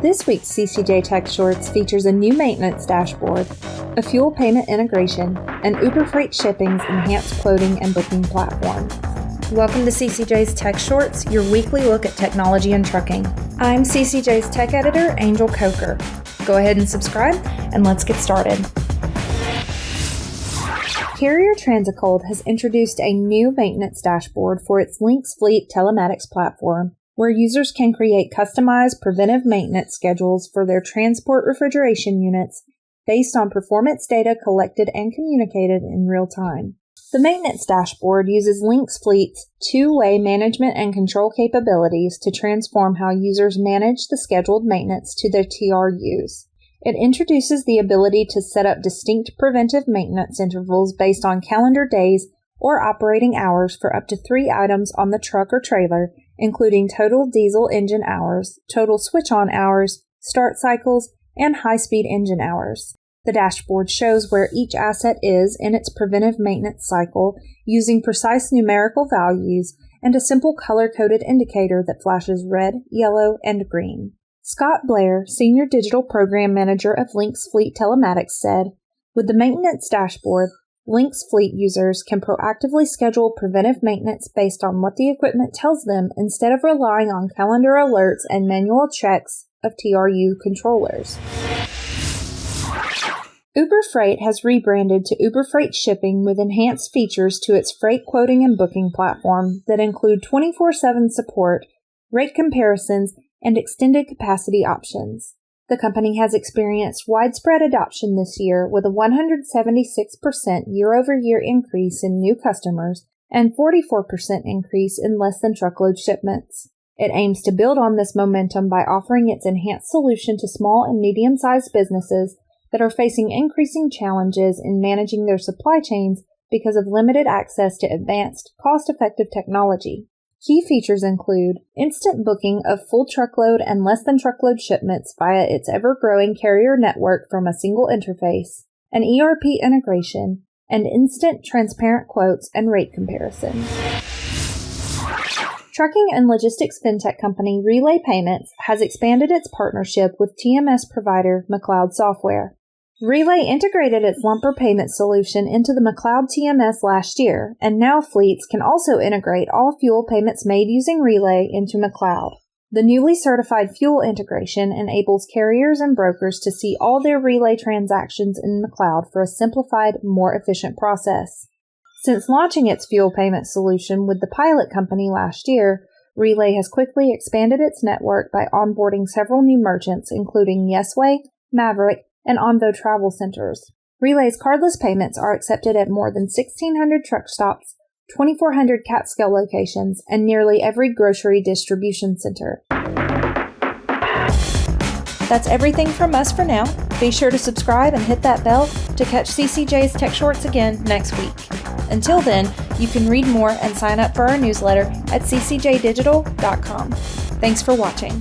This week's CCJ Tech Shorts features a new maintenance dashboard, a fuel payment integration, and Uber Freight Shipping's enhanced quoting and booking platform. Welcome to CCJ's Tech Shorts, your weekly look at technology and trucking. I'm CCJ's Tech Editor, Angel Coker. Go ahead and subscribe, and let's get started. Carrier Transicold has introduced a new maintenance dashboard for its Lynx Fleet telematics platform, where users can create customized preventive maintenance schedules for their transport refrigeration units based on performance data collected and communicated in real time. The maintenance dashboard uses Lynx Fleet's two-way management and control capabilities to transform how users manage the scheduled maintenance to their TRUs. It introduces the ability to set up distinct preventive maintenance intervals based on calendar days or operating hours for up to 3 items on the truck or trailer, including total diesel engine hours, total switch-on hours, start cycles, and high-speed engine hours. The dashboard shows where each asset is in its preventive maintenance cycle using precise numerical values and a simple color-coded indicator that flashes red, yellow, and green. Scott Blair, Senior Digital Program Manager of Lynx Fleet Telematics, said, "With the maintenance dashboard, Lynx Fleet users can proactively schedule preventive maintenance based on what the equipment tells them instead of relying on calendar alerts and manual checks of TRU controllers." Uber Freight has rebranded to Uber Freight Shipping with enhanced features to its freight quoting and booking platform that include 24/7 support, rate comparisons, and extended capacity options. The company has experienced widespread adoption this year with a 176% year-over-year increase in new customers and 44% increase in less-than-truckload shipments. It aims to build on this momentum by offering its enhanced solution to small and medium-sized businesses that are facing increasing challenges in managing their supply chains because of limited access to advanced, cost-effective technology. Key features include instant booking of full truckload and less-than-truckload shipments via its ever-growing carrier network from a single interface, an ERP integration, and instant transparent quotes and rate comparison. Trucking and logistics fintech company Relay Payments has expanded its partnership with TMS provider McLeod Software. Relay integrated its lumper payment solution into the McLeod TMS last year, and now fleets can also integrate all fuel payments made using Relay into McLeod. The newly certified fuel integration enables carriers and brokers to see all their Relay transactions in McLeod for a simplified, more efficient process. Since launching its fuel payment solution with the pilot company last year, Relay has quickly expanded its network by onboarding several new merchants, including Yesway, Maverick, and Onvo Travel Centers. Relay's cardless payments are accepted at more than 1,600 truck stops, 2,400 Catskill locations, and nearly every grocery distribution center. That's everything from us for now. Be sure to subscribe and hit that bell to catch CCJ's Tech Shorts again next week. Until then, you can read more and sign up for our newsletter at ccjdigital.com. Thanks for watching.